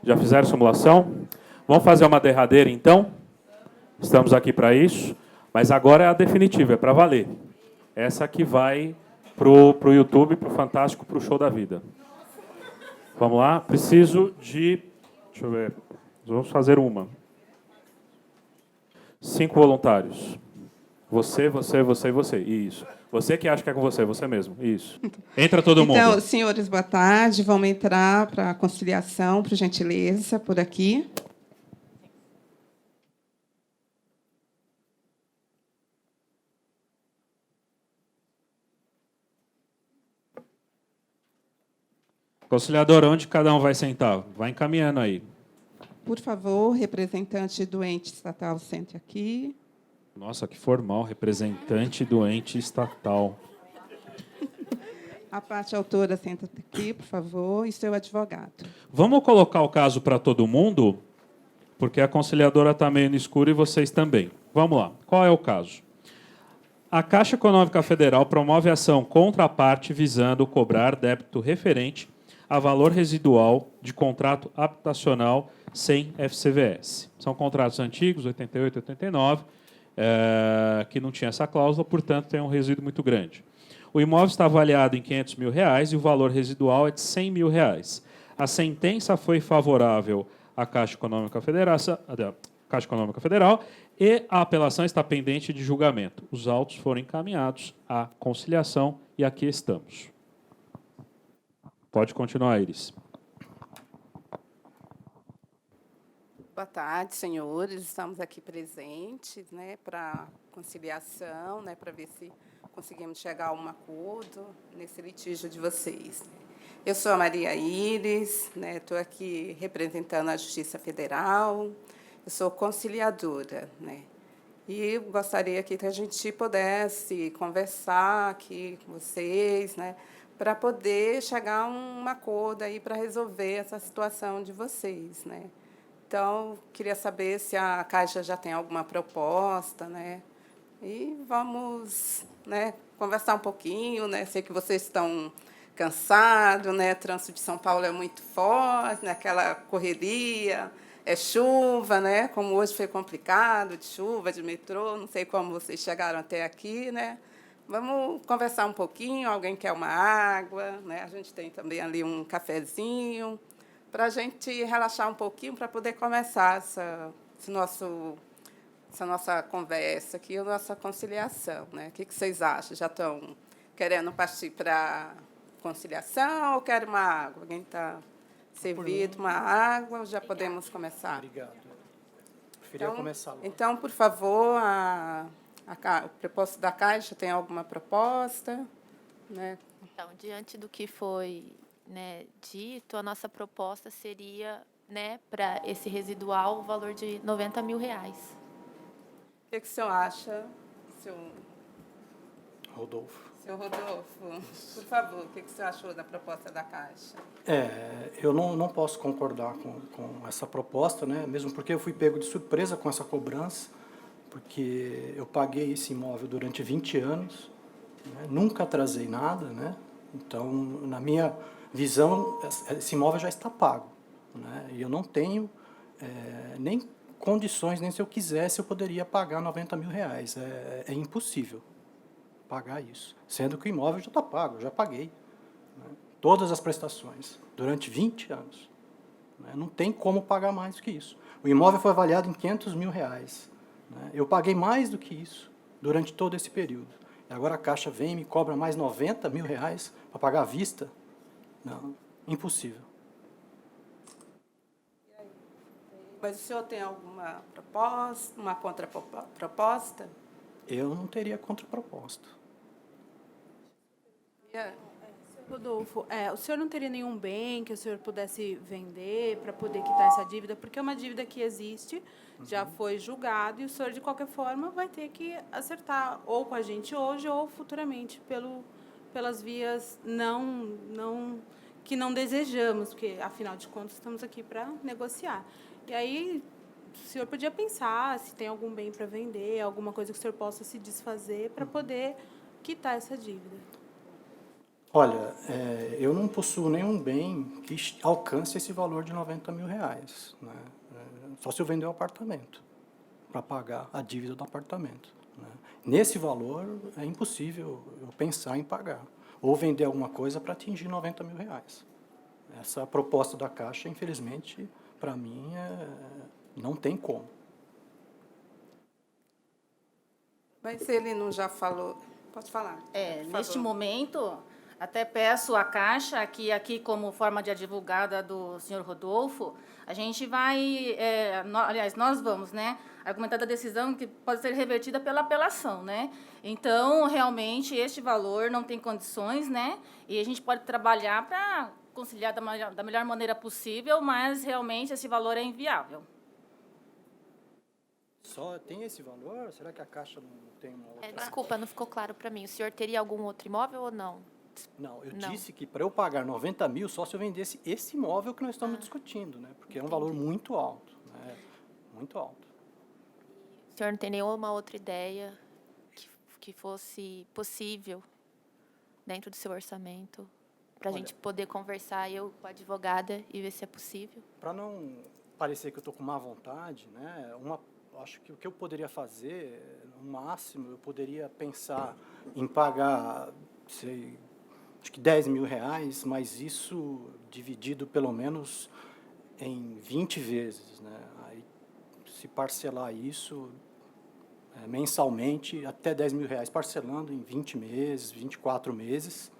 Já fizeram simulação? Vamos fazer uma derradeira, então? Estamos aqui para isso, mas agora é a definitiva, é para valer. Essa aqui vai para o YouTube, para o Fantástico, para o Show da Vida. Vamos lá? Preciso de... Deixa eu ver. Vamos fazer uma. 5 voluntários. Você, você, você e você. Isso. Você que acha que é com você, você mesmo. Isso. Entra todo mundo. Então, senhores, boa tarde. Vamos entrar para a conciliação, por gentileza, por aqui. Conciliador, onde cada um vai sentar? Vai encaminhando aí. Por favor, representante do ente estatal, sente aqui. Nossa, que formal. Representante do ente estatal. A parte autora, senta aqui, por favor, e seu advogado. Vamos colocar o caso para todo mundo, porque a conciliadora está meio no escuro e vocês também. Vamos lá. Qual é o caso? A Caixa Econômica Federal promove ação contra a parte visando cobrar débito referente a valor residual de contrato habitacional sem FCVS. São contratos antigos, 88, 89, que não tinha essa cláusula, portanto, tem um resíduo muito grande. O imóvel está avaliado em R$ 500 mil e o valor residual é de R$ 100 mil. A sentença foi favorável à Caixa Econômica Federal e a apelação está pendente de julgamento. Os autos foram encaminhados à conciliação e aqui estamos. Pode continuar, Iris. Boa tarde, senhores. Estamos aqui presentes, né, para conciliação, né, para ver se conseguimos chegar a um acordo nesse litígio de vocês. Eu sou a Maria Iris, né, estou aqui representando a Justiça Federal. Eu sou conciliadora, né, e gostaria que a gente pudesse conversar aqui com vocês, né, para poder chegar a um acordo aí para resolver essa situação de vocês, né. Então, queria saber se a Caixa já tem alguma proposta, né? E vamos, né, conversar um pouquinho, né? Sei que vocês estão cansados, né? O trânsito de São Paulo é muito forte, né? Aquela correria, é chuva, né? Como hoje foi complicado, de chuva, de metrô, não sei como vocês chegaram até aqui, né? Vamos conversar um pouquinho, alguém quer uma água, né? A gente tem também ali um cafezinho, para a gente relaxar um pouquinho, para poder começar essa nossa conversa aqui, a nossa conciliação, né? O que vocês acham? Já estão querendo partir para conciliação ou querem uma água? Alguém está servido uma água? Já podemos começar? Obrigado. Preferia começar logo. Então, por favor, o propósito da Caixa tem alguma proposta? Né? Então, diante do que foi, né, dito, a nossa proposta seria, né, para esse residual o valor de R$ 90 mil. O que o senhor acha, seu Rodolfo. Por favor, o que o senhor achou da proposta da Caixa? Eu não posso concordar com essa proposta, né? Mesmo porque eu fui pego de surpresa com essa cobrança, porque eu paguei esse imóvel durante 20 anos, né? Nunca atrasei nada, né? Então, na minha visão, esse imóvel já está pago, né? E eu não tenho nem condições, nem se eu quisesse eu poderia pagar R$ 90 mil. É impossível pagar isso, sendo que o imóvel já está pago, eu já paguei, né? Todas as prestações, durante 20 anos. Né? Não tem como pagar mais do que isso. O imóvel foi avaliado em R$ 500 mil. Né? Eu paguei mais do que isso durante todo esse período. E agora a Caixa vem e me cobra mais R$ 90 mil para pagar à vista? Não, impossível. Mas o senhor tem alguma proposta, uma contraproposta? Eu não teria contraproposta. Rodolfo, o senhor não teria nenhum bem que o senhor pudesse vender para poder quitar essa dívida? Porque é uma dívida que existe, já foi julgado, e o senhor, de qualquer forma, vai ter que acertar ou com a gente hoje ou futuramente pelas vias que não desejamos, porque, afinal de contas, estamos aqui para negociar. E aí, o senhor podia pensar se tem algum bem para vender, alguma coisa que o senhor possa se desfazer para poder quitar essa dívida? Olha, eu não possuo nenhum bem que alcance esse valor de R$90 mil, né? Só se eu vender o apartamento para pagar a dívida do apartamento, né? Nesse valor, é impossível eu pensar em pagar ou vender alguma coisa para atingir R$90 mil. Essa proposta da Caixa, infelizmente, para mim, não tem como. Mas ele não já falou... Pode falar. por Neste favor. momento, até peço à Caixa que aqui, como forma de advogada do senhor Rodolfo, a gente vai, aliás, nós vamos, né, argumentar da decisão que pode ser revertida pela apelação, né? Então, realmente, este valor não tem condições, né? E a gente pode trabalhar para conciliar da melhor maneira possível, mas realmente esse valor é inviável. Só tem esse valor? Será que a Caixa não tem uma outra? Desculpa, não ficou claro para mim. O senhor teria algum outro imóvel ou não? Não, eu Não. disse que para eu pagar R$90 mil só se eu vendesse esse imóvel que nós estamos discutindo, né? Porque é um valor muito alto, né? Muito alto. O senhor não tem nenhuma outra ideia que fosse possível dentro do seu orçamento para a Olha, gente poder conversar, eu com a advogada, e ver se é possível? Para não parecer que eu estou com má vontade, né? Acho que o que eu poderia fazer, no máximo, eu poderia pensar em pagar, sei, acho que R$10 mil, mas isso dividido pelo menos em 20 vezes, né? Aí, se parcelar isso mensalmente, até R$10 mil, parcelando em 20 meses, 24 meses,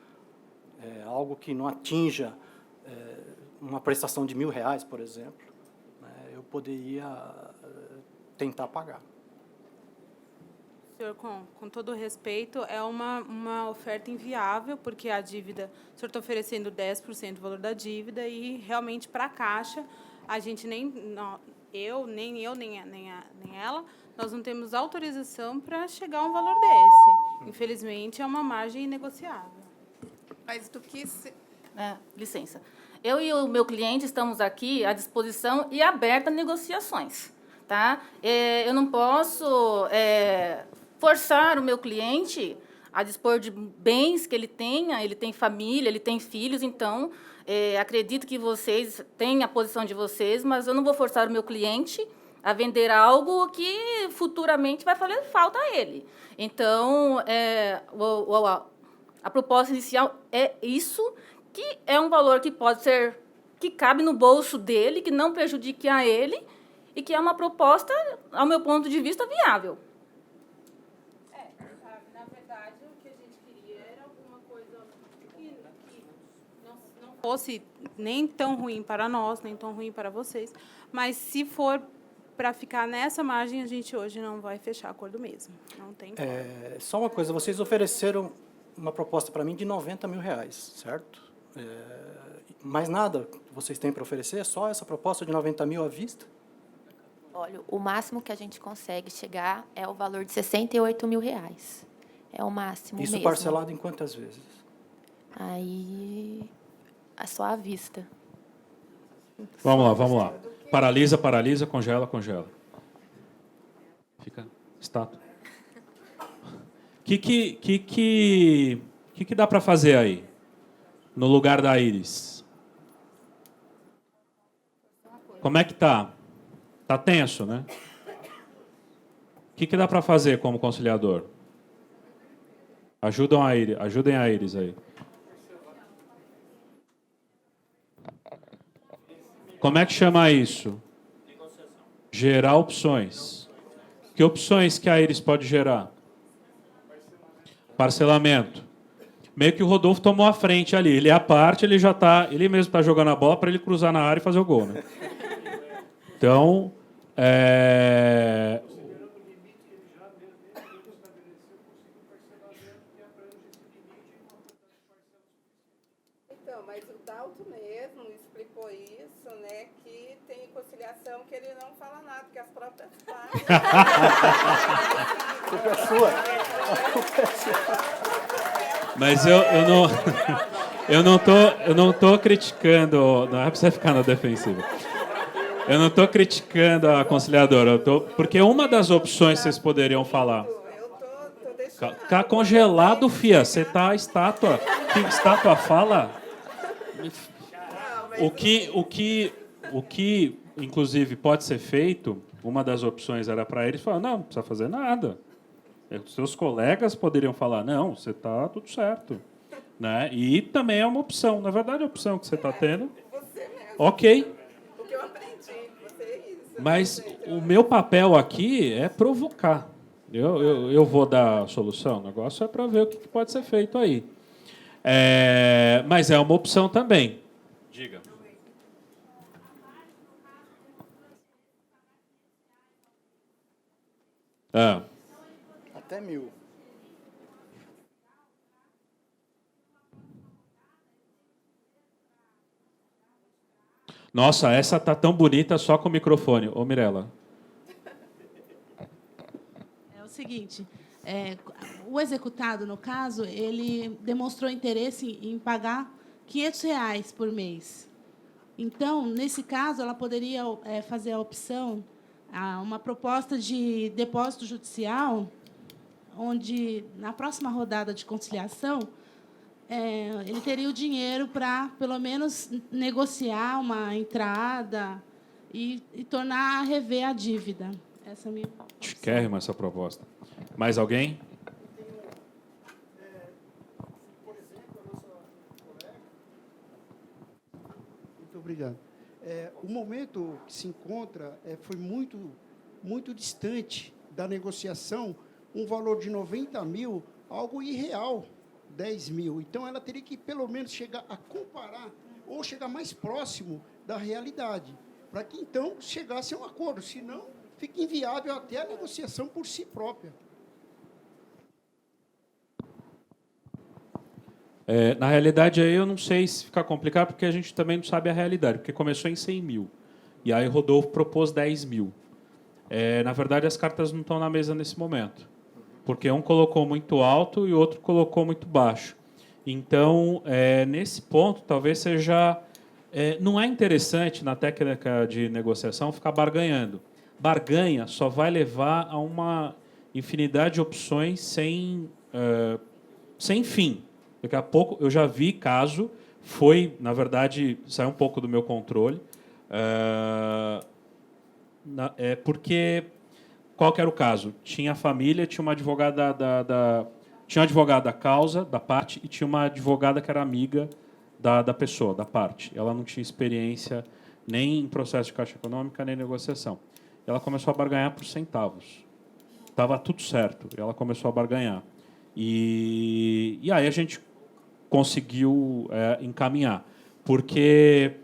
algo que não atinja uma prestação de R$1.000, por exemplo, né? Eu poderia tentar pagar. Senhor, com todo respeito, é uma oferta inviável, porque a dívida, o senhor está oferecendo 10% do valor da dívida e, realmente, para a Caixa, a gente nem ela, nós não temos autorização para chegar a um valor desse. Infelizmente, é uma margem inegociável. Mas do que... Licença. Eu e o meu cliente estamos aqui à disposição e aberta a negociações, tá? Eu não posso forçar o meu cliente a dispor de bens que ele tem família, ele tem filhos, então, acredito que vocês têm a posição de vocês, mas eu não vou forçar o meu cliente a vender algo que futuramente vai fazer falta a ele. Então, a proposta inicial é isso, que é um valor que pode ser, que cabe no bolso dele, que não prejudique a ele, e que é uma proposta, ao meu ponto de vista, viável. Na verdade, o que a gente queria era alguma coisa que não fosse nem tão ruim para nós, nem tão ruim para vocês, mas se for para ficar nessa margem, a gente hoje não vai fechar acordo mesmo. Não tem como. Só uma coisa, vocês ofereceram uma proposta para mim de R$90 mil, certo? Mais nada vocês têm para oferecer? Só essa proposta de R$90 mil à vista? Olha, o máximo que a gente consegue chegar é o valor de R$68 mil. É o máximo Isso mesmo. parcelado em quantas vezes? Aí, é só à vista. Vamos lá. Paralisa, congela. Fica estátua. Que dá para fazer aí, no lugar da Iris? Como é que tá? Tá tenso, né? O que dá para fazer como conciliador? Ajudem a Iris aí. Como é que chama isso? Gerar opções. Que opções que a Iris pode gerar? Parcelamento. Meio que o Rodolfo tomou a frente ali. Ele é a parte, ele mesmo está jogando a bola para ele cruzar na área e fazer o gol, né? Então, Então, mas o Dalto mesmo explicou isso, né? Que tem conciliação que ele não fala nada, que as próprias partes... A culpa é sua. mas eu não tô criticando, não é para você ficar na defensiva. Eu não estou criticando a conciliadora, porque uma das opções que vocês poderiam falar. Eu tô deixando Tá congelado, fia. Você tá estátua. Que estátua fala? O que, inclusive, pode ser feito, uma das opções era para eles falar, não precisa fazer nada. Os seus colegas poderiam falar, não, você está tudo certo. Né? E também é uma opção. Na verdade, a opção que você está tendo... Ok. O que eu aprendi, você é isso. Mas o meu papel aqui é provocar. Eu vou dar a solução. O negócio é para ver o que pode ser feito aí. Mas é uma opção também. Diga. Até 1.000. Nossa, essa tá tão bonita só com o microfone. Ô, Mirella. É o seguinte, o executado, no caso, ele demonstrou interesse em pagar R$ 500 por mês. Então, nesse caso, ela poderia fazer a opção, uma proposta de depósito judicial, onde, na próxima rodada de conciliação, ele teria o dinheiro para, pelo menos, negociar uma entrada e tornar a rever a dívida. Essa é a minha opção. Chiquérrima essa proposta. Mais alguém? Muito obrigado. O momento que se encontra foi muito distante da negociação, um valor de 90 mil, algo irreal, 10 mil. Então, ela teria que, pelo menos, chegar a comparar ou chegar mais próximo da realidade, para que, então, chegasse a um acordo. Senão, fica inviável até a negociação por si própria. Na realidade, aí eu não sei se fica complicado, porque a gente também não sabe a realidade, porque começou em 100 mil. E aí o Rodolfo propôs 10 mil. Na verdade, as cartas não estão na mesa nesse momento, porque um colocou muito alto e o outro colocou muito baixo. Então, nesse ponto, talvez seja... não é interessante, na técnica de negociação, ficar barganhando. Barganha só vai levar a uma infinidade de opções sem fim. Daqui a pouco, eu já vi caso, na verdade, saiu um pouco do meu controle, porque, qual que era o caso? Tinha a família, tinha uma advogada tinha um advogado da causa, da parte, e tinha uma advogada que era amiga da pessoa, da parte. Ela não tinha experiência nem em processo de caixa econômica, nem em negociação. Ela começou a barganhar por centavos. Estava tudo certo. Ela começou a barganhar. E aí a gente conseguiu encaminhar. Porque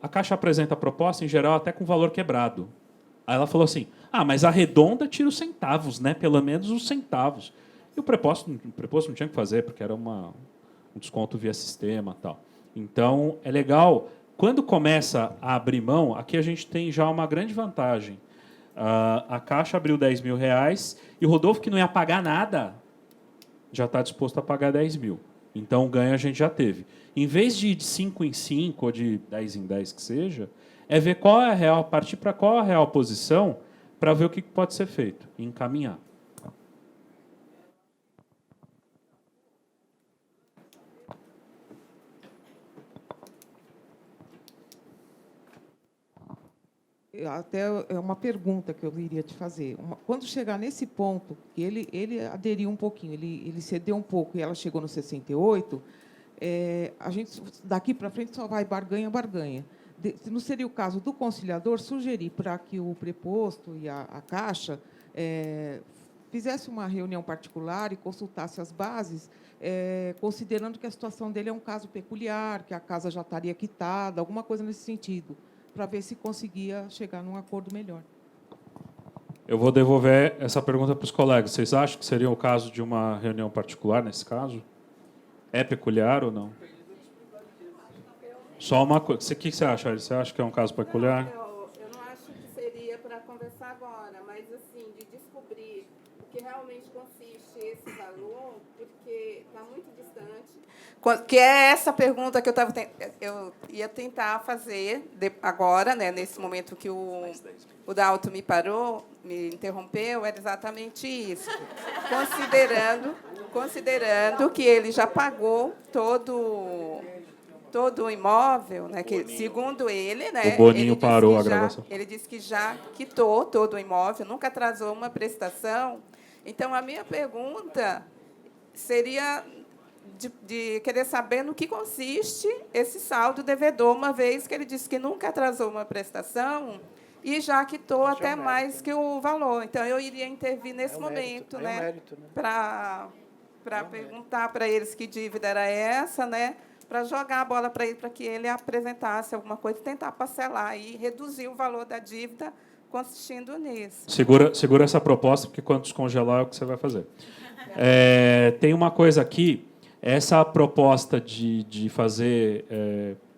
a Caixa apresenta a proposta, em geral, até com valor quebrado. Aí ela falou assim, mas a redonda tira os centavos, né? Pelo menos os centavos. E o preposto não tinha o que fazer, porque era um desconto via sistema e tal. Então, é legal. Quando começa a abrir mão, aqui a gente tem já uma grande vantagem. A Caixa abriu R$10 mil e o Rodolfo, que não ia pagar nada, já está disposto a pagar 10 mil. Então, o ganho a gente já teve. Em vez de ir de 5 em 5 ou de 10 em 10 que seja, é ver qual é a real, partir para qual é a real posição para ver o que pode ser feito e encaminhar. Até é uma pergunta que eu iria te fazer. Quando chegar nesse ponto, que ele aderiu um pouquinho, ele cedeu um pouco e ela chegou no 68, a gente, daqui para frente, só vai barganha. Não seria o caso do conciliador sugerir para que o preposto e a Caixa fizesse uma reunião particular e consultasse as bases, considerando que a situação dele é um caso peculiar, que a casa já estaria quitada, alguma coisa nesse sentido, para ver se conseguia chegar num acordo melhor. Eu vou devolver essa pergunta para os colegas. Vocês acham que seria o caso de uma reunião particular nesse caso? É peculiar ou não? Só uma coisa. O que você acha, Ari? Você acha que é um caso peculiar? Eu não acho que seria para conversar agora, mas assim, de descobrir o que realmente consiste esse valor, porque está muito distante Que é essa pergunta que eu ia tentar fazer agora, né, nesse momento que o Dalton me parou, me interrompeu, era exatamente isso. Considerando que ele já pagou todo o imóvel, né, que, segundo ele, né, O Boninho parou a gravação. Ele disse que já quitou todo o imóvel, nunca atrasou uma prestação. Então, a minha pergunta seria de querer saber no que consiste esse saldo devedor, uma vez que ele disse que nunca atrasou uma prestação e já quitou até mais que o valor. Então, eu iria intervir nesse momento, né, para perguntar para eles que dívida era essa, né, para jogar a bola para ele, para que ele apresentasse alguma coisa, tentar parcelar e reduzir o valor da dívida consistindo nisso. Segura essa proposta, porque quando descongelar é o que você vai fazer. Tem uma coisa aqui, essa proposta de fazer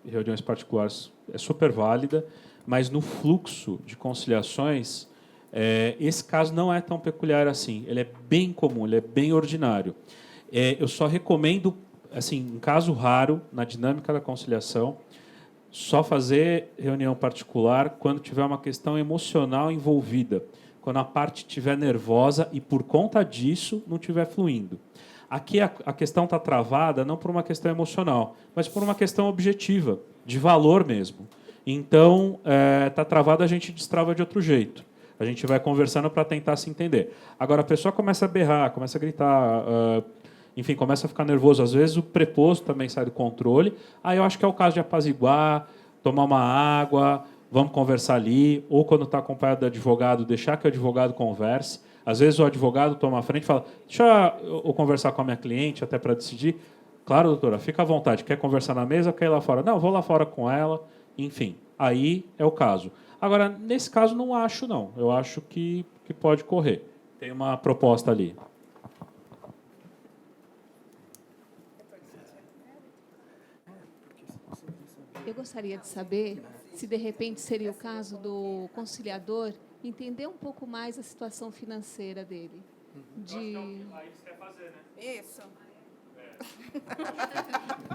reuniões particulares é super válida, mas no fluxo de conciliações, esse caso não é tão peculiar assim. Ele é bem comum, ele é bem ordinário. Eu só recomendo, assim, em caso raro, na dinâmica da conciliação, só fazer reunião particular quando tiver uma questão emocional envolvida, quando a parte estiver nervosa e, por conta disso, não estiver fluindo. Aqui a questão está travada não por uma questão emocional, mas por uma questão objetiva, de valor mesmo. Então, está travada, a gente destrava de outro jeito. A gente vai conversando para tentar se entender. Agora, a pessoa começa a berrar, começa a gritar, enfim, começa a ficar nervoso. Às vezes, o preposto também sai do controle. Aí eu acho que é o caso de apaziguar, tomar uma água, vamos conversar ali, ou quando está acompanhado do advogado, deixar que o advogado converse. Às vezes o advogado toma a frente e fala, deixa eu conversar com a minha cliente até para decidir. Claro, doutora, fica à vontade. Quer conversar na mesa ou quer ir lá fora? Não, vou lá fora com ela. Enfim, aí é o caso. Agora, nesse caso, não acho, não. Eu acho que pode correr. Tem uma proposta ali. Eu gostaria de saber se, de repente, seria o caso do conciliador entender um pouco mais a situação financeira dele. Aí você quer fazer, né? Isso.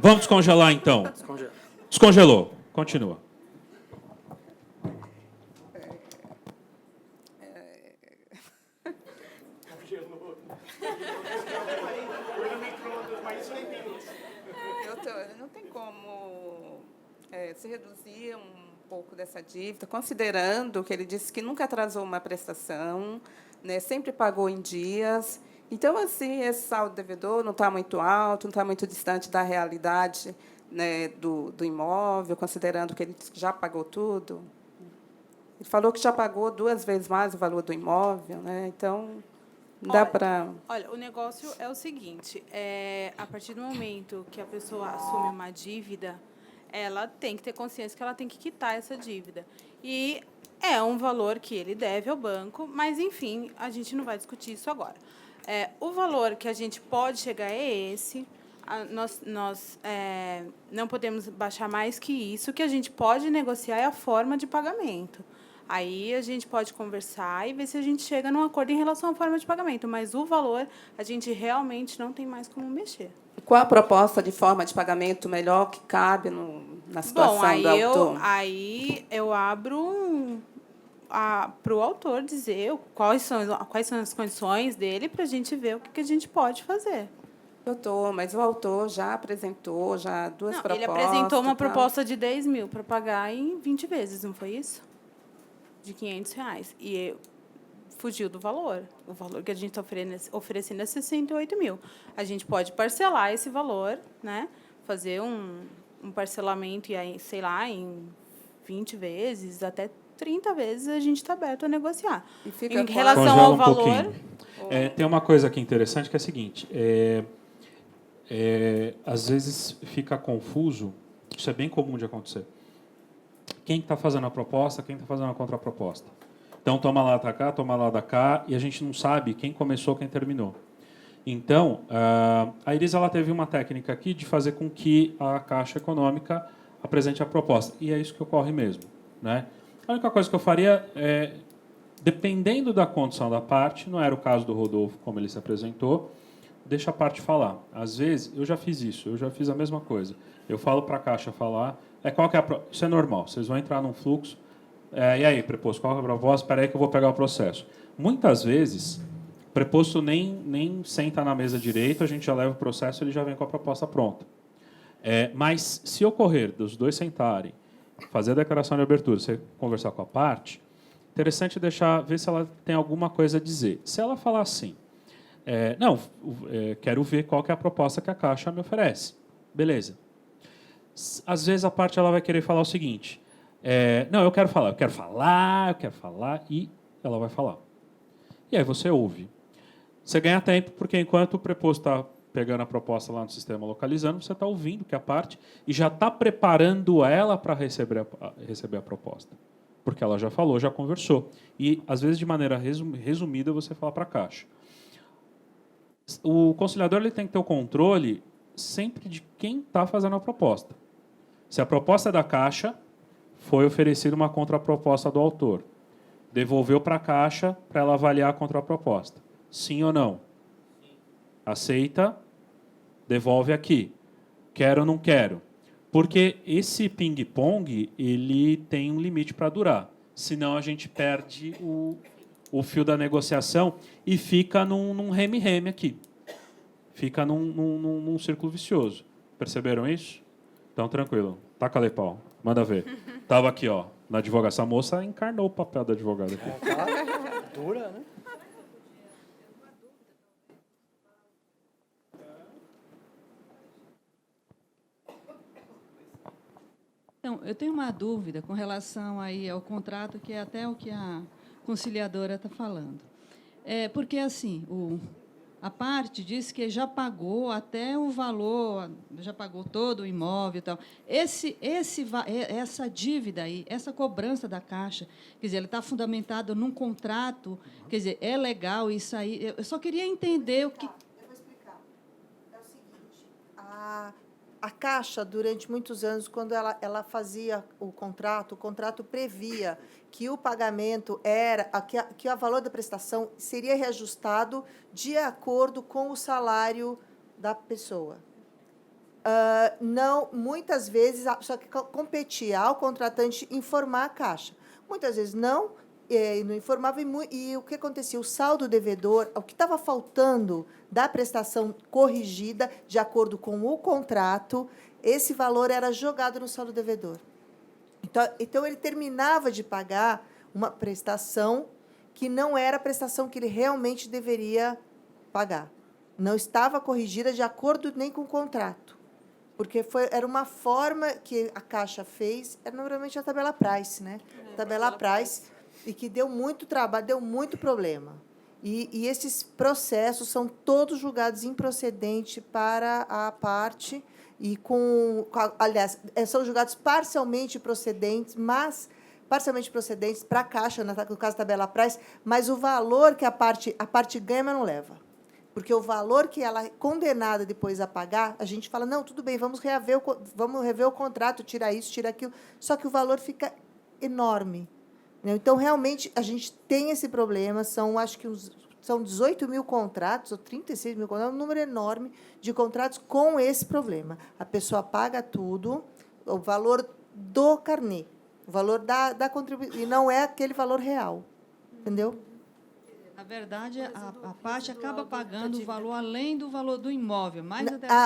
Vamos descongelar, então. Descongelou. Continua. Doutora, não tem como se reduzir um pouco dessa dívida, considerando que ele disse que nunca atrasou uma prestação, né, sempre pagou em dias. Então, assim, esse saldo devedor não está muito alto, não está muito distante da realidade, né, do imóvel, considerando que ele disse que já pagou tudo. Ele falou que já pagou 2 vezes mais o valor do imóvel, né? Então, dá para... Olha, o negócio é o seguinte, a partir do momento que a pessoa assume uma dívida, ela tem que ter consciência que ela tem que quitar essa dívida. E é um valor que ele deve ao banco, mas, enfim, a gente não vai discutir isso agora. O valor que a gente pode chegar é esse. Nós não podemos baixar mais que isso. O que a gente pode negociar é a forma de pagamento. Aí a gente pode conversar e ver se a gente chega num acordo em relação à forma de pagamento. Mas o valor, a gente realmente não tem mais como mexer. Qual a proposta de forma de pagamento melhor que cabe na situação do autor? Aí eu abro para o autor dizer quais são as condições dele para a gente ver o que a gente pode fazer. Doutor, mas o autor já apresentou duas propostas. Ele apresentou uma proposta de 10 mil para pagar em 20 vezes, não foi isso? De R$500. E fugiu do valor. O valor que a gente está oferecendo é 68 mil. A gente pode parcelar esse valor, né? Fazer um parcelamento, e aí, sei lá, em 20 vezes, até 30 vezes, a gente está aberto a negociar. Em relação ao valor... Tem uma coisa aqui interessante, que é a seguinte. Às vezes fica confuso, isso é bem comum de acontecer. Quem está fazendo a proposta, quem está fazendo a contraproposta. Então, toma lá da cá, toma lá da cá, e a gente não sabe quem começou, quem terminou. Então, a Iris ela teve uma técnica aqui de fazer com que a Caixa Econômica apresente a proposta. E é isso que ocorre mesmo, né? A única coisa que eu faria dependendo da condição da parte, não era o caso do Rodolfo, como ele se apresentou, deixa a parte falar. Às vezes, eu já fiz isso, eu já fiz a mesma coisa. Eu falo para a Caixa falar, qual que é isso é normal, vocês vão entrar num fluxo, e aí, preposto, qual que é a proposta? Espera aí que eu vou pegar o processo. Muitas vezes, o preposto nem senta na mesa direito, a gente já leva o processo, ele já vem com a proposta pronta. Mas, se ocorrer dos dois sentarem, fazer a declaração de abertura, você conversar com a parte, interessante ver se ela tem alguma coisa a dizer. Se ela falar assim, quero ver qual que é a proposta que a Caixa me oferece. Beleza. Às vezes a parte ela vai querer falar o seguinte, eu quero falar, e ela vai falar. E aí você ouve. Você ganha tempo, porque enquanto o preposto está pegando a proposta lá no sistema localizando, você está ouvindo que a parte e já está preparando ela para receber a proposta. Porque ela já falou, já conversou. E, às vezes, de maneira resumida, você fala para a Caixa. O conciliador ele tem que ter o controle sempre de quem está fazendo a proposta. Se a proposta é da Caixa, foi oferecida uma contraproposta do autor. Devolveu para a Caixa para ela avaliar a contraproposta. Sim ou não? Aceita, devolve aqui. Quero ou não quero? Porque esse ping-pong ele tem um limite para durar. Senão a gente perde o fio da negociação e fica num reme-reme aqui. Fica num círculo vicioso. Perceberam isso? Então, tranquilo. Taca-lhe pau. Manda ver. Estava aqui, ó, na advogação. A moça encarnou o papel da advogada aqui. Dura, né? Então, eu tenho uma dúvida com relação aí ao contrato, que é até o que a conciliadora está falando. Porque, assim, a parte diz que já pagou até o valor, já pagou todo o imóvel e tal. Essa dívida aí, essa cobrança da Caixa, quer dizer, ela está fundamentada num contrato, quer dizer, é legal isso aí. Eu só queria entender o que... Eu vou explicar. É o seguinte, a Caixa, durante muitos anos, quando ela fazia o contrato previa que o pagamento que o valor da prestação seria reajustado de acordo com o salário da pessoa. Não, muitas vezes, só que competia ao contratante informar a Caixa. Muitas vezes não informava, e o que acontecia? O saldo devedor, o que estava faltando da prestação corrigida, de acordo com o contrato, esse valor era jogado no saldo devedor. Então, ele terminava de pagar uma prestação que não era a prestação que ele realmente deveria pagar. Não estava corrigida de acordo nem com o contrato, porque era uma forma que a Caixa fez, era normalmente a tabela Price, né? Tabela Price, e que deu muito trabalho, deu muito problema. E esses processos são todos julgados improcedente para a parte, aliás, são julgados parcialmente procedentes para a Caixa, no caso da tabela Price, mas o valor que a parte ganha, mas não leva. Porque o valor que ela é condenada depois a pagar, a gente fala, não, tudo bem, vamos rever o contrato, tirar isso, tirar aquilo, só que o valor fica enorme. Então, realmente, a gente tem esse problema, acho que são 18 mil contratos, ou 36 mil contratos, um número enorme de contratos com esse problema. A pessoa paga tudo, o valor do carnê, o valor da contribuição, e não é aquele valor real. Entendeu? Na verdade, a parte acaba pagando o valor além do valor do imóvel.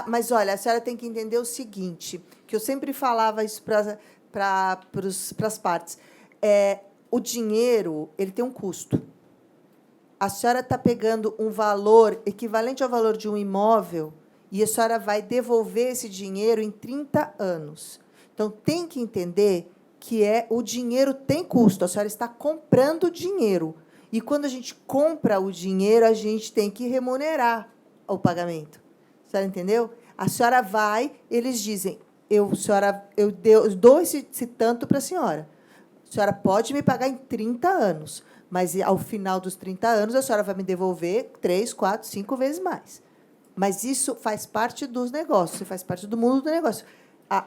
Mas, olha, a senhora tem que entender o seguinte, que eu sempre falava isso para as partes. O dinheiro, ele tem um custo. A senhora está pegando um valor equivalente ao valor de um imóvel e a senhora vai devolver esse dinheiro em 30 anos. Então, tem que entender que o dinheiro tem custo. A senhora está comprando dinheiro. E, quando a gente compra o dinheiro, a gente tem que remunerar o pagamento. A senhora entendeu? A senhora vai, eles dizem, eu dou esse tanto para a senhora. A senhora pode me pagar em 30 anos, mas, ao final dos 30 anos, a senhora vai me devolver 3, 4, 5 vezes mais. Mas isso faz parte dos negócios, faz parte do mundo do negócio.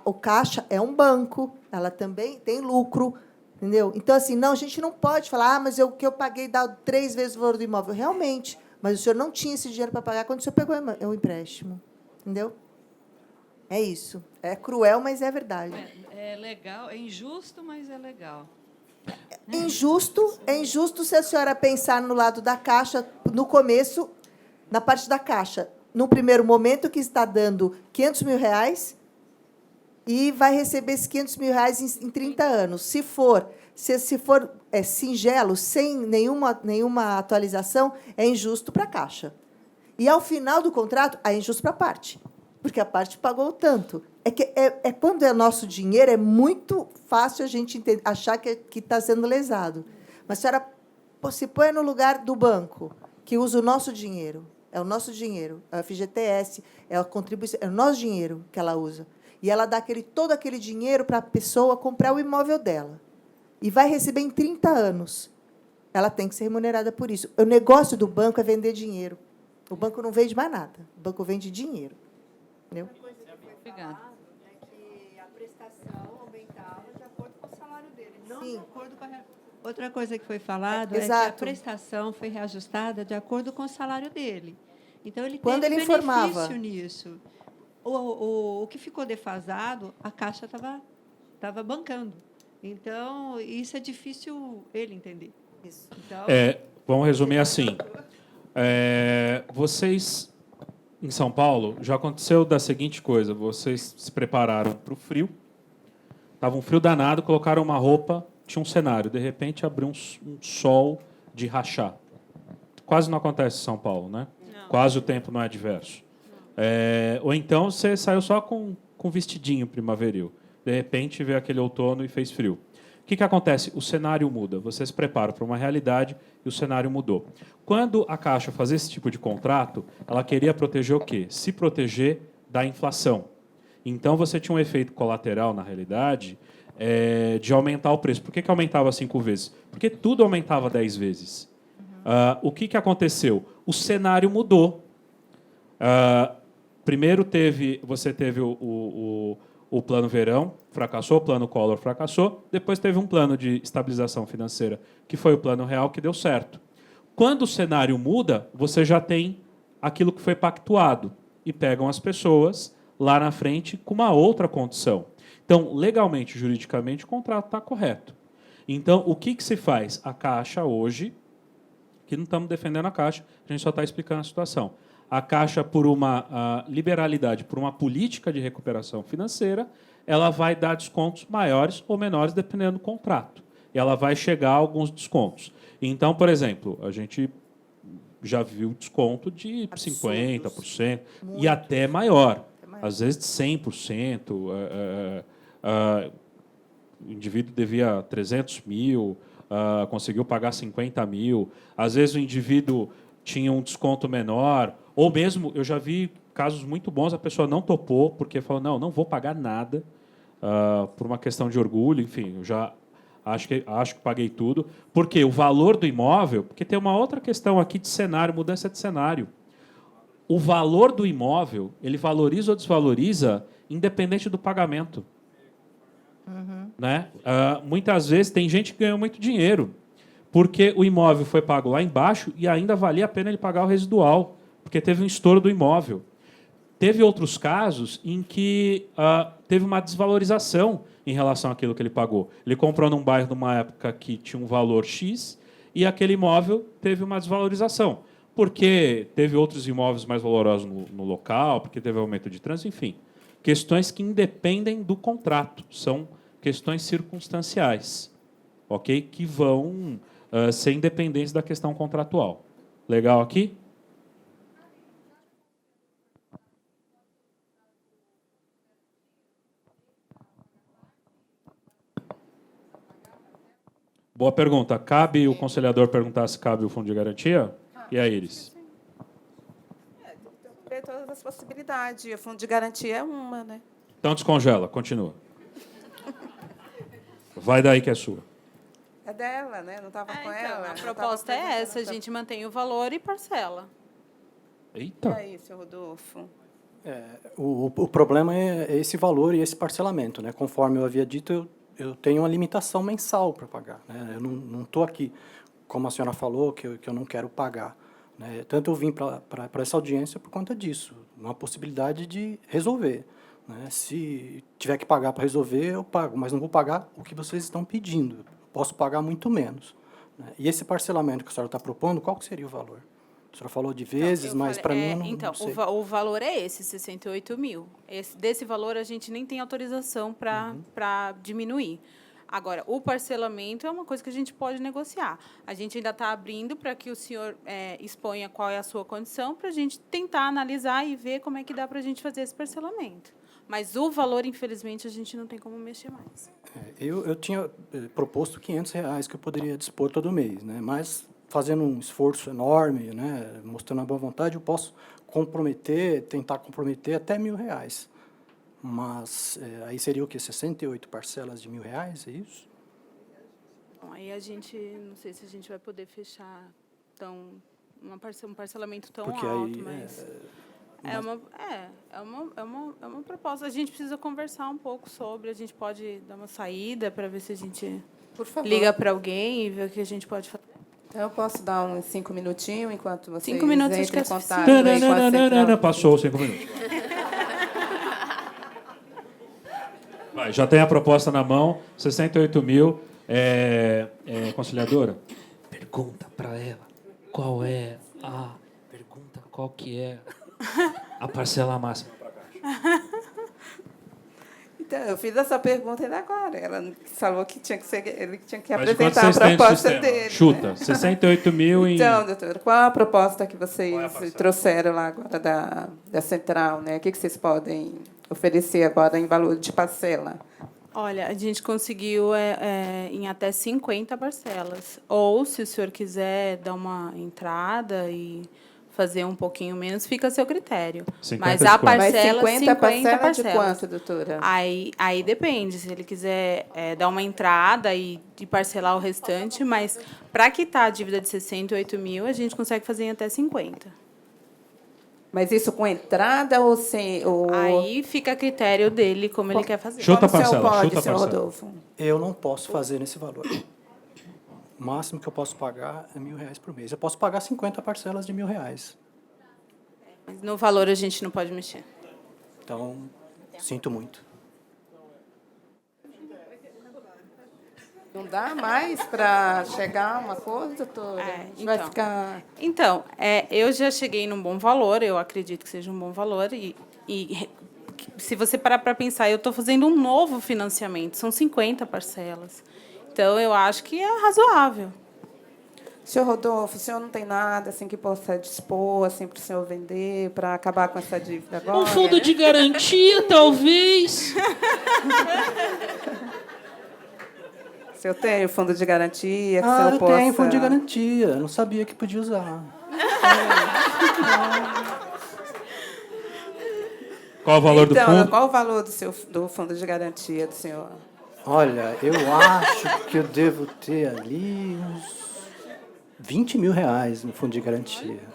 O Caixa é um banco, ela também tem lucro, entendeu? Então, assim, não, a gente não pode falar, mas o que eu paguei dá 3 vezes o valor do imóvel. Realmente, mas o senhor não tinha esse dinheiro para pagar quando o senhor pegou o empréstimo. Entendeu? É isso. É cruel, mas é verdade. É legal, é injusto, mas é legal. É injusto se a senhora pensar no lado da Caixa, no começo, na parte da Caixa, no primeiro momento que está dando R$500 mil e vai receber esses R$500 mil em 30 anos. Se for singelo, sem nenhuma atualização, é injusto para a Caixa. E, ao final do contrato, é injusto para a parte, porque a parte pagou tanto. Quando é nosso dinheiro, é muito fácil a gente achar que está sendo lesado. Mas a senhora se põe no lugar do banco, que usa o nosso dinheiro. É o nosso dinheiro, é o FGTS, é a contribuição, é o nosso dinheiro que ela usa. E ela dá todo aquele dinheiro para a pessoa comprar o imóvel dela. E vai receber em 30 anos. Ela tem que ser remunerada por isso. O negócio do banco é vender dinheiro. O banco não vende mais nada. O banco vende dinheiro. Entendeu? Obrigada. É que a prestação aumentava de acordo com o salário dele, não Sim. de acordo com a... Outra coisa que foi falado é que Exato. a prestação foi reajustada de acordo com o salário dele. Então, ele Quando teve ele benefício informava. nisso. O que ficou defasado, a Caixa estava bancando. Então, isso é difícil ele entender. Isso. Então, Vamos resumir assim. Vocês, em São Paulo, já aconteceu da seguinte coisa. Vocês se prepararam para o frio. Estava um frio danado, colocaram uma roupa, tinha um cenário. De repente, abriu um sol de rachar. Quase não acontece em São Paulo, né? Não. Quase o tempo não é adverso. Ou então, você saiu só com vestidinho primaveril. De repente, veio aquele outono e fez frio. O que acontece? O cenário muda. Você se prepara para uma realidade e o cenário mudou. Quando a Caixa fazia esse tipo de contrato, ela queria proteger o quê? Se proteger da inflação. Então, você tinha um efeito colateral, na realidade, de aumentar o preço. Por que aumentava 5 vezes? Porque tudo aumentava 10 vezes. O que aconteceu? O cenário mudou. Primeiro, você teve o plano verão, fracassou, o plano Collor fracassou, depois teve um plano de estabilização financeira, que foi o plano real, que deu certo. Quando o cenário muda, você já tem aquilo que foi pactuado, e pegam as pessoas lá na frente com uma outra condição. Então, legalmente, juridicamente, o contrato está correto. Então, o que se faz? A Caixa hoje, que não estamos defendendo a Caixa, a gente só está explicando a situação. A Caixa, por uma liberalidade, por uma política de recuperação financeira, ela vai dar descontos maiores ou menores, dependendo do contrato. E ela vai chegar a alguns descontos. Então, por exemplo, a gente já viu desconto de 50% e até maior. Às vezes de 100%. O indivíduo devia 300 mil, conseguiu pagar 50 mil. Às vezes o indivíduo tinha um desconto menor. Ou mesmo, eu já vi casos muito bons, a pessoa não topou, porque falou, não vou pagar nada, por uma questão de orgulho, enfim, eu já acho que paguei tudo. Porque o valor do imóvel, porque tem uma outra questão aqui de cenário, mudança de cenário. O valor do imóvel, ele valoriza ou desvaloriza, independente do pagamento. Né? Muitas vezes tem gente que ganhou muito dinheiro, porque o imóvel foi pago lá embaixo e ainda valia a pena ele pagar o residual, porque teve um estouro do imóvel. Teve outros casos em que teve uma desvalorização em relação àquilo que ele pagou. Ele comprou num bairro numa época que tinha um valor X e aquele imóvel teve uma desvalorização, porque teve outros imóveis mais valorosos no local, porque teve aumento de trânsito, enfim. Questões que independem do contrato, são questões circunstanciais, ok? Que vão ser independentes da questão contratual. Legal aqui? Boa pergunta. Cabe o conciliador perguntar se cabe o fundo de garantia? E a Iris? Tem todas as possibilidades. E o fundo de garantia é uma, né? Então descongela, continua. Vai daí que é sua. É dela, né? Não estava com ela. A proposta é essa, a gente mantém o valor e parcela. Eita. E aí, senhor Rodolfo? O problema é esse valor e esse parcelamento, né? Conforme eu havia dito, eu tenho uma limitação mensal para pagar, né? Eu não estou aqui, como a senhora falou, que eu não quero pagar. né? Tanto eu vim para essa audiência por conta disso, uma possibilidade de resolver, né? Se tiver que pagar para resolver, eu pago, mas não vou pagar o que vocês estão pedindo. Posso pagar muito menos, né? E esse parcelamento que a senhora está propondo, qual que seria o valor? A senhora falou de vezes, mas para mim não sei. O valor é esse, 68 mil. Desse valor, a gente nem tem autorização para diminuir. Agora, o parcelamento é uma coisa que a gente pode negociar. A gente ainda está abrindo para que o senhor exponha qual é a sua condição, para a gente tentar analisar e ver como é que dá para a gente fazer esse parcelamento. Mas o valor, infelizmente, a gente não tem como mexer mais. Eu tinha proposto R$500 que eu poderia dispor todo mês, né? Mas fazendo um esforço enorme, né, mostrando a boa vontade, eu posso tentar comprometer até R$1.000. Mas aí seria o quê? 68 parcelas de R$1.000, é isso? Bom, aí a gente, não sei se a gente vai poder fechar um parcelamento tão porque alto, aí, mas é uma proposta. A gente precisa conversar um pouco sobre, a gente pode dar uma saída para ver se a gente liga para alguém e ver o que a gente pode fazer. Então, eu posso dar uns 5 minutinhos enquanto vocês 5 minutos entram em acho que é contato aí com a central? Passou os 5 minutos. Vai, já tem a proposta na mão, 68 mil. Conciliadora? Pergunta para ela qual que é a parcela máxima para a Caixa. Então, eu fiz essa pergunta ainda agora. Ela falou que ele tinha que Mas de quanto apresentar a vocês têm de proposta sistema? dele. Chuta, né? 68 mil em... Então, doutora, qual a proposta que vocês trouxeram lá agora da central? Né? O que vocês podem oferecer agora em valor de parcela? Olha, a gente conseguiu em até 50 parcelas. Ou, se o senhor quiser dar uma entrada e fazer um pouquinho menos, fica a seu critério. Mas a parcela, 50 parcelas de quanto, doutora? Aí depende, se ele quiser dar uma entrada e parcelar o restante, mas para quitar a dívida de 68 mil, a gente consegue fazer em até 50. Mas isso com entrada ou sem? Aí fica a critério dele, como ele quer fazer. Chuta a parcela, pode, chuta a senhor parcela. Rodolfo? Eu não posso fazer nesse valor. O máximo que eu posso pagar é R$1.000 por mês. Eu posso pagar 50 parcelas de R$1.000. Mas no valor a gente não pode mexer. Então, sinto muito. Não dá mais para chegar a uma coisa, doutora? Vai ficar... Então, eu já cheguei num bom valor, eu acredito que seja um bom valor, e se você parar para pensar, eu estou fazendo um novo financiamento, são 50 parcelas. Então, eu acho que é razoável. Senhor Rodolfo, o senhor não tem nada assim que possa dispor assim, para o senhor vender, para acabar com essa dívida agora? Um fundo de garantia, talvez. O senhor tem o fundo de garantia? Que o senhor eu possa... tenho fundo de garantia. Eu não sabia que podia usar. Qual o valor do fundo? Qual o valor do fundo de garantia do senhor? Olha, eu acho que eu devo ter ali uns R$20.000 no fundo de garantia.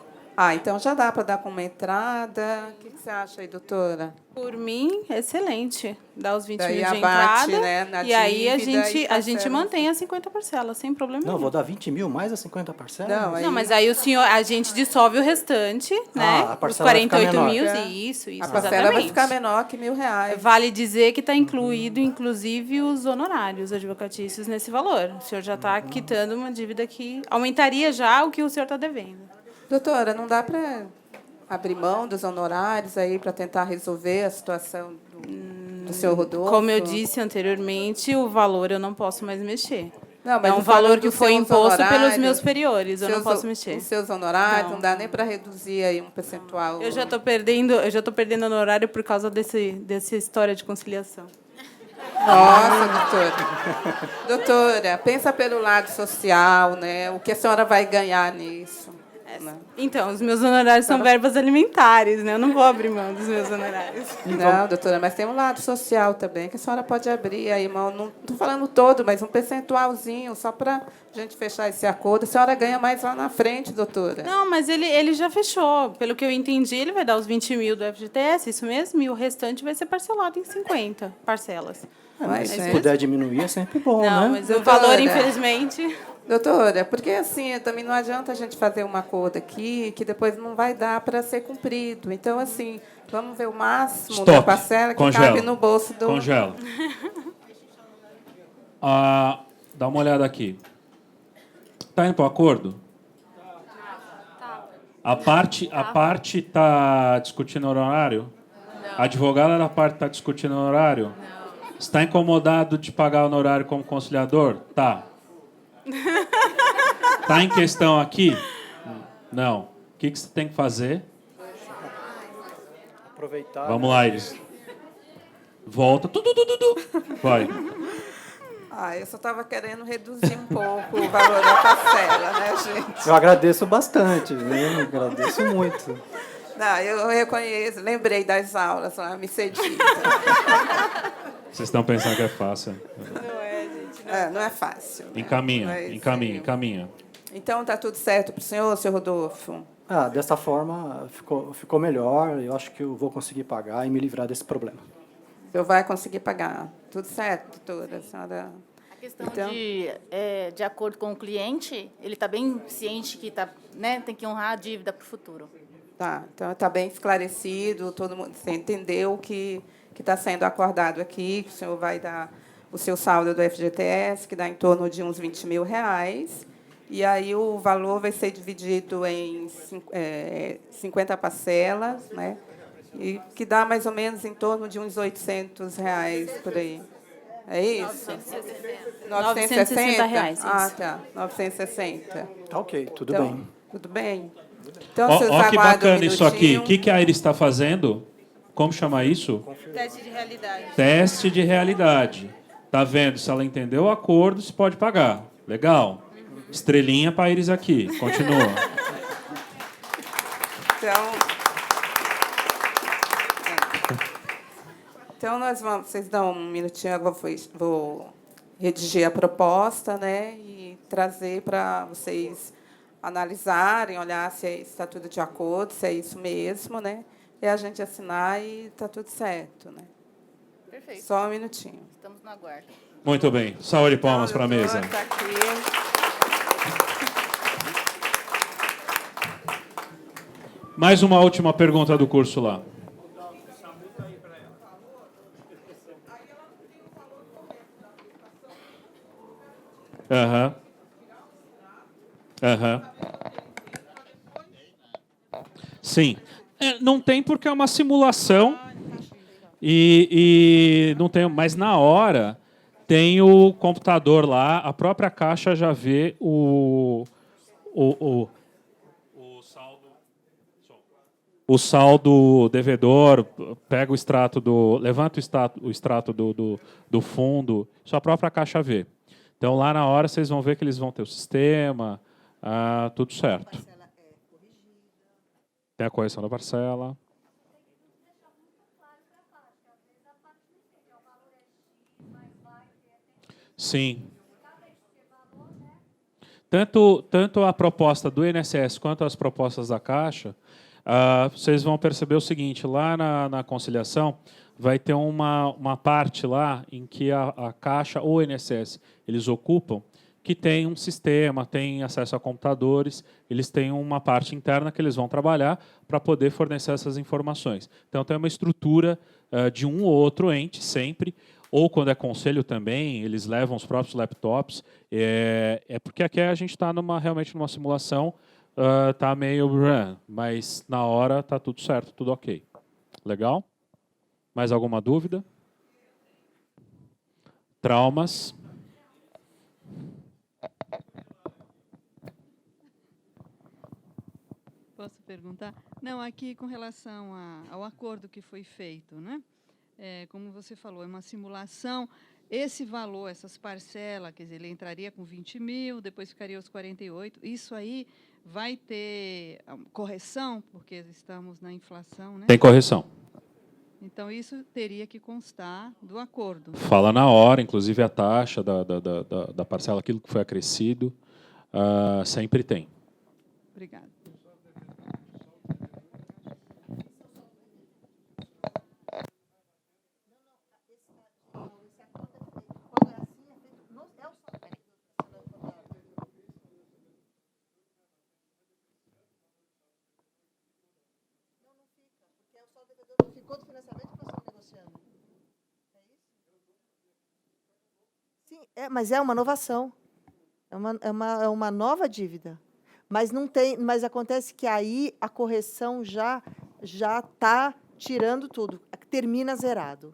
Então já dá para dar com uma entrada. O que você acha aí, doutora? Por mim, excelente. Dá os 20 mil de abate, entrada, né, na e aí a dívida gente mantém as 50 parcelas, sem problema Não, nenhum. vou dar 20 mil mais as 50 parcelas? Não, mas aí a gente dissolve o restante, né? A Os parcela vai ficar 48 mil, menor. isso, A parcela vai exatamente. ficar menor que R$1.000. Vale dizer que está incluído, inclusive, os honorários advocatícios nesse valor. O senhor já está quitando uma dívida que aumentaria já o que o senhor está devendo. Doutora, não dá para abrir mão dos honorários aí para tentar resolver a situação do senhor Rodolfo? Como eu disse anteriormente, o valor eu não posso mais mexer. Não, mas é um eu valor falo que dos foi seus imposto pelos honorários, meus superiores, eu não posso mexer. Os seus honorários, Não. não dá nem para reduzir aí um percentual. Eu já estou perdendo honorário por causa dessa história de conciliação. Nossa, doutora. Doutora, pensa pelo lado social, né? O que a senhora vai ganhar nisso? Né? Então, os meus honorários são verbas alimentares, né? Eu não vou abrir mão dos meus honorários. Não, doutora, mas tem um lado social também, que a senhora pode abrir aí, mão. Não estou falando todo, mas um percentualzinho, só para a gente fechar esse acordo. A senhora ganha mais lá na frente, doutora. Não, mas ele já fechou. Pelo que eu entendi, ele vai dar os 20 mil do FGTS, isso mesmo, e o restante vai ser parcelado em 50 parcelas. Mas se puder diminuir, é sempre bom, Não, né? mas o valor, infelizmente... Doutora, porque assim, também não adianta a gente fazer um acordo aqui que depois não vai dar para ser cumprido. Então, assim, vamos ver o máximo da parcela que cabe no bolso do... Congela. Dá uma olhada aqui. Está indo para o acordo? A parte está discutindo horário? A advogada da parte está discutindo horário? Está incomodado de pagar o honorário como conciliador? Tá. Está em questão aqui? Não. O que você tem que fazer? Aproveitar. Vamos lá, Iris. Volta. Vai. Eu só estava querendo reduzir um pouco o valor da parcela, né, gente? Eu agradeço bastante, né? Agradeço muito. Não, eu reconheço, lembrei das aulas lá, me cedi. Vocês estão pensando que é fácil. Não é, gente. Não é fácil. Né? Encaminha. Então, está tudo certo para o senhor, seu Rodolfo? Dessa forma, ficou melhor. Eu acho que eu vou conseguir pagar e me livrar desse problema. O senhor vai conseguir pagar. Tudo certo, doutora? A senhora... A questão de acordo com o cliente, ele está bem ciente que tem que honrar a dívida para o futuro. Tá, então está bem esclarecido, todo mundo entendeu o que está sendo acordado aqui, que o senhor vai dar o seu saldo do FGTS, que dá em torno de uns R$20 mil, e aí o valor vai ser dividido em 50 parcelas, né? E que dá mais ou menos em torno de uns R$800 por aí. É isso? R$960. Ah, tá. 960. Tá ok, tudo Então, bem. Tudo bem. Então, vocês Ó que aguardam bacana um isso aqui. O minutinho. que a Iris está fazendo? Como chama isso? Teste de realidade. Teste de realidade. Tá vendo? Se ela entendeu o acordo, se pode pagar. Legal. Estrelinha para a Iris aqui. Continua. Então, vocês dão um minutinho, eu vou redigir a proposta, né, e trazer para vocês analisarem, olhar se está tudo de acordo, se é isso mesmo, né, e a gente assinar e está tudo certo, né? Perfeito. Só um minutinho. Estamos no aguardo. Muito bem. Salve de palmas para a mesa. Tá aqui. Mais uma última pergunta do curso lá. Sim. Não tem porque é uma simulação e não tem, mas na hora tem o computador lá, a própria Caixa já vê o saldo devedor, pega o extrato levanta o extrato do fundo, só a própria Caixa vê. Então, lá na hora, vocês vão ver que eles vão ter o sistema, tudo certo. Tem a correção da parcela. Sim. Tanto a proposta do INSS quanto as propostas da Caixa, vocês vão perceber o seguinte, lá na conciliação, vai ter uma parte lá em que a Caixa ou o INSS eles ocupam, que tem um sistema, tem acesso a computadores, eles têm uma parte interna que eles vão trabalhar para poder fornecer essas informações. Então, tem uma estrutura de um ou outro ente, sempre, ou quando é conselho também, eles levam os próprios laptops, porque aqui a gente está realmente numa simulação, está meio... mas na hora está tudo certo, tudo ok. Legal? Mais alguma dúvida? Traumas? Posso perguntar? Não, aqui com relação ao acordo que foi feito, né? Como você falou, é uma simulação. Esse valor, essas parcelas, quer dizer, ele entraria com 20 mil, depois ficaria os 48. Isso aí vai ter correção, porque estamos na inflação, né? Tem correção. Então, isso teria que constar do acordo. Fala na hora, inclusive a taxa da parcela, aquilo que foi acrescido, sempre tem. Obrigada. Mas é uma inovação. É uma nova dívida. Mas não tem, mas acontece que aí a correção já está tirando tudo, termina zerado.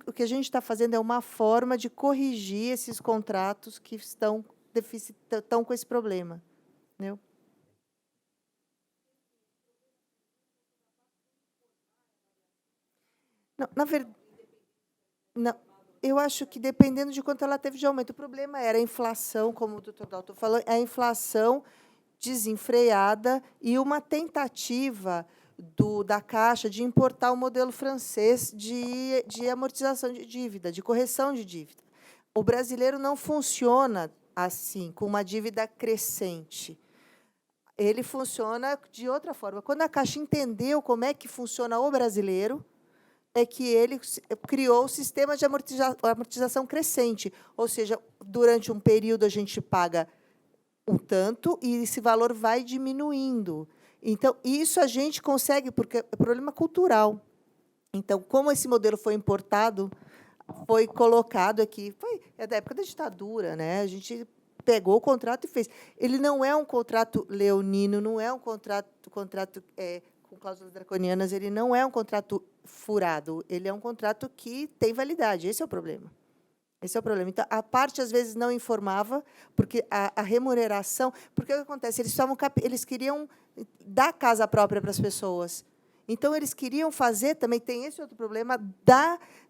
O que a gente está fazendo é uma forma de corrigir esses contratos que estão com esse problema. Entendeu? Não, na verdade, não, eu acho que dependendo de quanto ela teve de aumento. O problema era a inflação, como o doutor Dalton falou, a inflação desenfreada e uma tentativa da Caixa de importar o modelo francês de amortização de dívida, de correção de dívida. O brasileiro não funciona assim, com uma dívida crescente. Ele funciona de outra forma. Quando a Caixa entendeu como é que funciona o brasileiro, é que ele criou o sistema de amortização crescente. Ou seja, durante um período a gente paga um tanto e esse valor vai diminuindo. Então, isso a gente consegue, porque é problema cultural. Então, como esse modelo foi importado, foi colocado aqui, é da época da ditadura, né? A gente pegou o contrato e fez. Ele não é um contrato leonino, não é um contrato com cláusulas draconianas, ele não é um contrato furado, ele é um contrato que tem validade. Esse é o problema. Esse é o problema. Então, a parte, às vezes, não informava, porque a remuneração... Porque o que acontece? Eles queriam dar casa própria para as pessoas. Então, eles queriam fazer, também tem esse outro problema,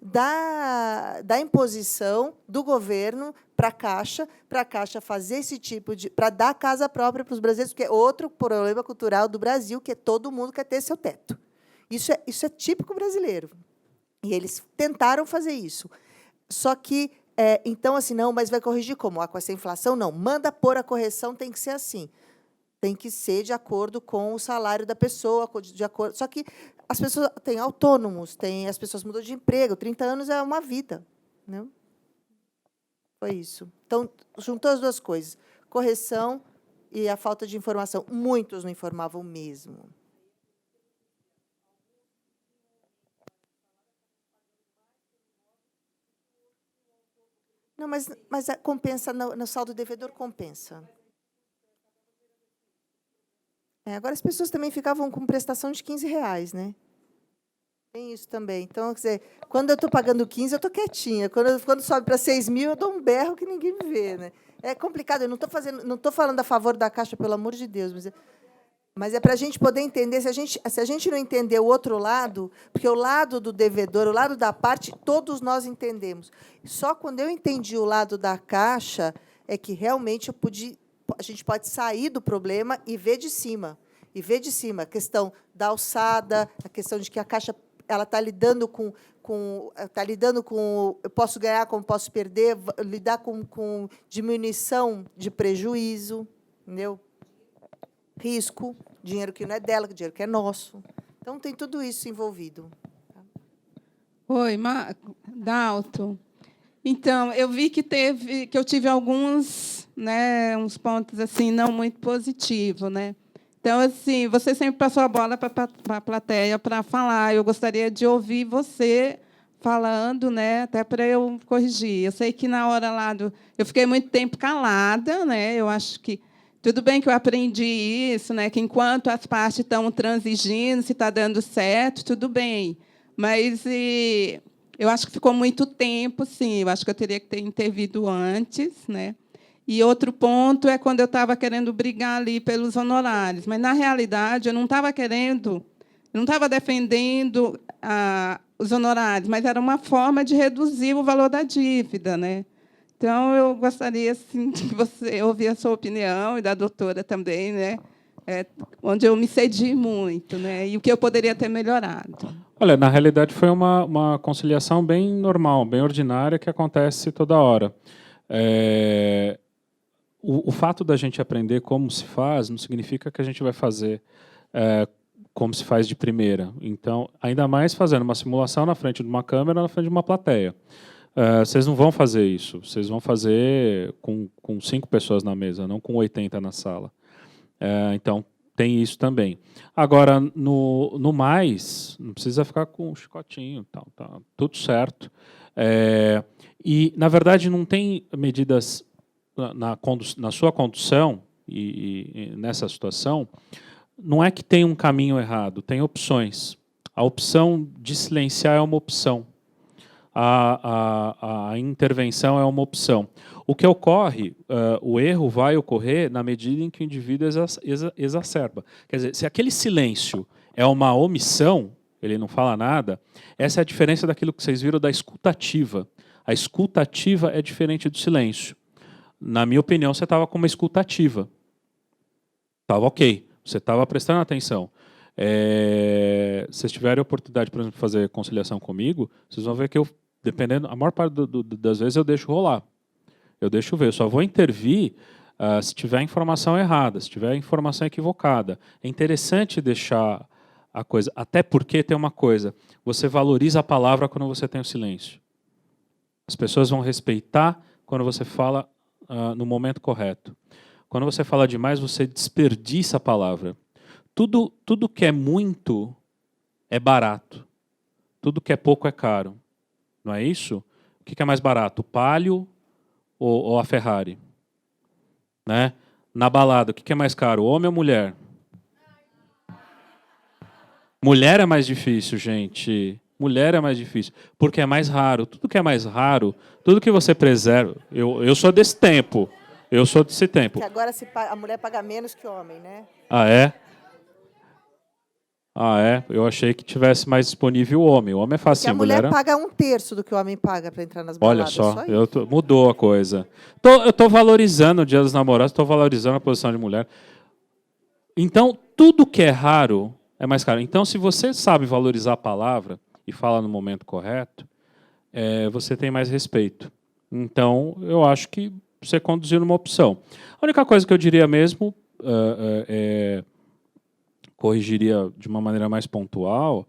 da imposição do governo para a Caixa fazer esse tipo de... para dar casa própria para os brasileiros, que é outro problema cultural do Brasil, que é todo mundo quer ter seu teto. Isso é típico brasileiro. E eles tentaram fazer isso. Só que, então, assim, não, mas vai corrigir como? Com essa inflação? Não. Manda pôr a correção, tem que ser assim. Tem que ser de acordo com o salário da pessoa. Só que as pessoas têm autônomos, as pessoas mudam de emprego. 30 anos é uma vida. Né? Foi isso. Então, juntou as duas coisas. Correção e a falta de informação. Muitos não informavam mesmo. Não, mas compensa, no saldo devedor compensa. Agora, as pessoas também ficavam com prestação de R$15, né? Tem isso também. Então, quer dizer, quando eu estou pagando 15, eu estou quietinha. Quando sobe para 6 mil, eu dou um berro que ninguém me vê. Né? É complicado. Eu não estou falando a favor da Caixa, pelo amor de Deus, mas é para a gente poder entender. Se a gente não entender o outro lado, porque o lado do devedor, o lado da parte, todos nós entendemos. Só quando eu entendi o lado da Caixa é que realmente a gente pode sair do problema e ver de cima. A questão da alçada, a questão de que a Caixa está lidando com eu posso ganhar como posso perder, lidar com diminuição de prejuízo, entendeu? Risco, dinheiro que não é dela, dinheiro que é nosso. Então, tem tudo isso envolvido. Oi, Dalton. Então, eu vi que eu tive alguns, né, uns pontos assim não muito positivos, né? Então, assim, você sempre passou a bola para a plateia para falar. Eu gostaria de ouvir você falando, né, até para eu corrigir. Eu sei que na hora lá eu fiquei muito tempo calada, né? Eu acho que tudo bem que eu aprendi isso, né? Que enquanto as partes estão transigindo, se está dando certo, tudo bem. Mas eu acho que ficou muito tempo, sim. Eu acho que eu teria que ter intervido antes, né? E outro ponto é quando eu estava querendo brigar ali pelos honorários. Mas, na realidade, eu não estava defendendo os honorários, mas era uma forma de reduzir o valor da dívida, né? Então, eu gostaria assim, de você ouvir a sua opinião e da doutora também, né? Onde eu me cedi muito, né? E o que eu poderia ter melhorado. Olha, na realidade, foi uma conciliação bem normal, bem ordinária, que acontece toda hora. O fato da gente aprender como se faz não significa que a gente vai fazer como se faz de primeira. Então, ainda mais fazendo uma simulação na frente de uma câmera, na frente de uma plateia. Vocês não vão fazer isso. Vocês vão fazer com 5 pessoas na mesa, não com 80 na sala. Então, Tem isso também. Agora, no mais, não precisa ficar com um chicotinho, tá tudo certo. E, na verdade, não tem medidas na sua condução e nessa situação, não é que tem um caminho errado, tem opções. A opção de silenciar é uma opção. A intervenção é uma opção. O que ocorre, o erro vai ocorrer na medida em que o indivíduo exacerba. Quer dizer, se aquele silêncio é uma omissão, ele não fala nada, essa é a diferença daquilo que vocês viram da escutativa. A escutativa é diferente do silêncio. Na minha opinião, você estava com uma escutativa. Estava ok, você estava prestando atenção. Se vocês tiverem a oportunidade, por exemplo, de fazer conciliação comigo, vocês vão ver que eu, dependendo, a maior parte das vezes eu deixo rolar. Eu deixo ver, eu só vou intervir se tiver informação errada, se tiver informação equivocada. É interessante deixar a coisa, até porque tem uma coisa, você valoriza a palavra quando você tem o silêncio. As pessoas vão respeitar quando você fala no momento correto. Quando você fala demais, você desperdiça a palavra. Tudo que é muito é barato. Tudo que é pouco é caro. Não é isso? O que é mais barato? O Palio ou a Ferrari? Né? Na balada, o que é mais caro? Homem ou mulher? Mulher é mais difícil, gente. Mulher é mais difícil. Porque é mais raro. Tudo que é mais raro, tudo que você preserva... Eu sou desse tempo. Eu sou desse tempo. Que agora a mulher paga menos que o homem, né? Ah, é? Ah, é? Eu achei que tivesse mais disponível o homem. O homem é fácil. A mulher paga 1/3 do que o homem paga para entrar nas baladas. Olha só, mudou a coisa. Eu estou valorizando o Dia dos Namorados, estou valorizando a posição de mulher. Então, tudo que é raro é mais caro. Então, se você sabe valorizar a palavra e fala no momento correto, você tem mais respeito. Então, eu acho que você conduziu numa opção. A única coisa que eu diria mesmo, corrigiria de uma maneira mais pontual,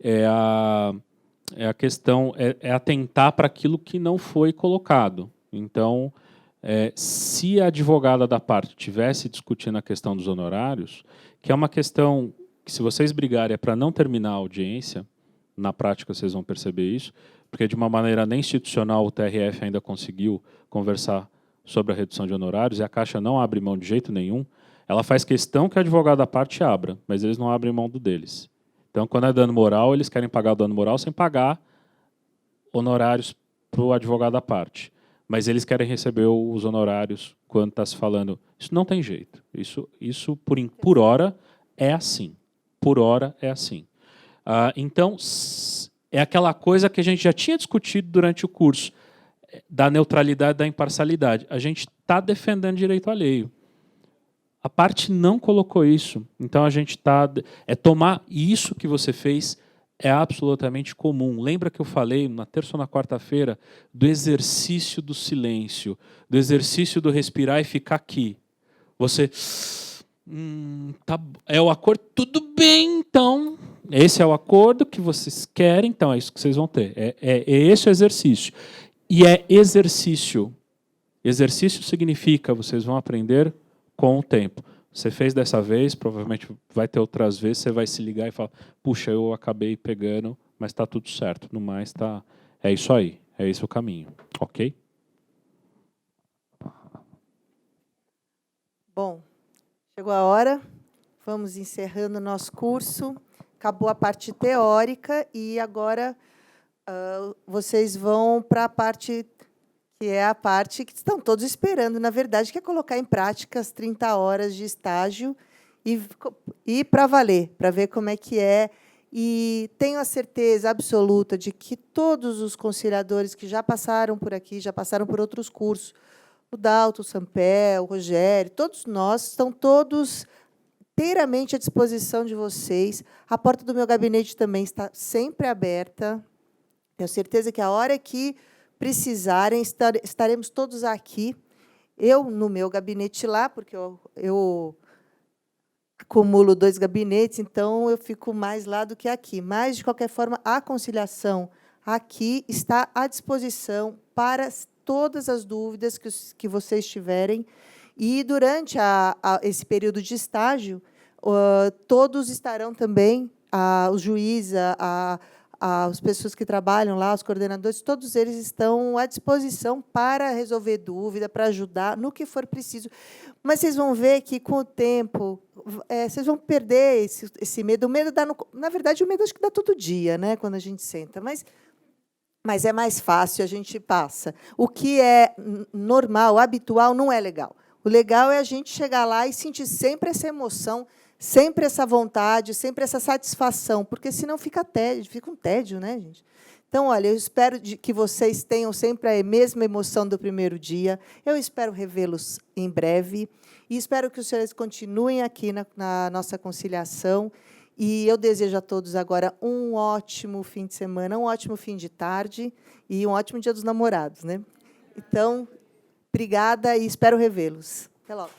é a questão, atentar para aquilo que não foi colocado. Então, se a advogada da parte tivesse discutindo a questão dos honorários, que é uma questão que, se vocês brigarem, é para não terminar a audiência, na prática vocês vão perceber isso, porque de uma maneira nem institucional o TRF ainda conseguiu conversar sobre a redução de honorários, e a Caixa não abre mão de jeito nenhum. Ela faz questão que a advogada da parte abra, mas eles não abrem mão do deles. Então, quando é dano moral, eles querem pagar o dano moral sem pagar honorários para o advogado da parte. Mas eles querem receber os honorários quando está se falando. Isso não tem jeito. Isso por hora, é assim. Por hora, é assim. Então, é aquela coisa que a gente já tinha discutido durante o curso, da neutralidade, da imparcialidade. A gente está defendendo direito alheio. A parte não colocou isso. Então, a gente está... tomar isso que você fez é absolutamente comum. Lembra que eu falei, na terça ou na quarta-feira, do exercício do silêncio, do exercício do respirar e ficar aqui. Você... tá, é o acordo? Tudo bem, então. Esse é o acordo que vocês querem, então é isso que vocês vão ter. É esse o exercício. E é exercício. Exercício significa, vocês vão aprender com o tempo. Você fez dessa vez, provavelmente vai ter outras vezes, você vai se ligar e falar, puxa, eu acabei pegando, mas está tudo certo. No mais, é isso aí. É esse o caminho. Ok? Bom, chegou a hora. Vamos encerrando o nosso curso. Acabou a parte teórica e agora vocês vão para a parte que é a parte que estão todos esperando, na verdade, que é colocar em prática as 30 horas de estágio e para valer, para ver como é que é. E tenho a certeza absoluta de que todos os conciliadores que já passaram por aqui, já passaram por outros cursos, o Dalto, o Sampé, o Rogério, todos nós, estão todos inteiramente à disposição de vocês. A porta do meu gabinete também está sempre aberta. Tenho certeza que a hora que precisarem, estaremos todos aqui. Eu, no meu gabinete lá, porque eu acumulo 2 gabinetes, então eu fico mais lá do que aqui. Mas, de qualquer forma, a conciliação aqui está à disposição para todas as dúvidas que vocês tiverem. E, durante esse período de estágio, todos estarão também, os juízes, as pessoas que trabalham lá, os coordenadores, todos eles estão à disposição para resolver dúvida, para ajudar no que for preciso. Mas vocês vão ver que, com o tempo, vocês vão perder esse medo. O medo dá, na verdade, o medo acho que dá todo dia, né, quando a gente senta. Mas é mais fácil, a gente passa. O que é normal, habitual, não é legal. O legal é a gente chegar lá e sentir sempre essa emoção, sempre essa vontade, sempre essa satisfação, porque senão fica um tédio, né, gente? Então, olha, eu espero que vocês tenham sempre a mesma emoção do primeiro dia. Eu espero revê-los em breve e espero que os senhores continuem aqui na nossa conciliação. E eu desejo a todos agora um ótimo fim de semana, um ótimo fim de tarde e um ótimo Dia dos Namorados, né? Então, obrigada e espero revê-los. Até logo.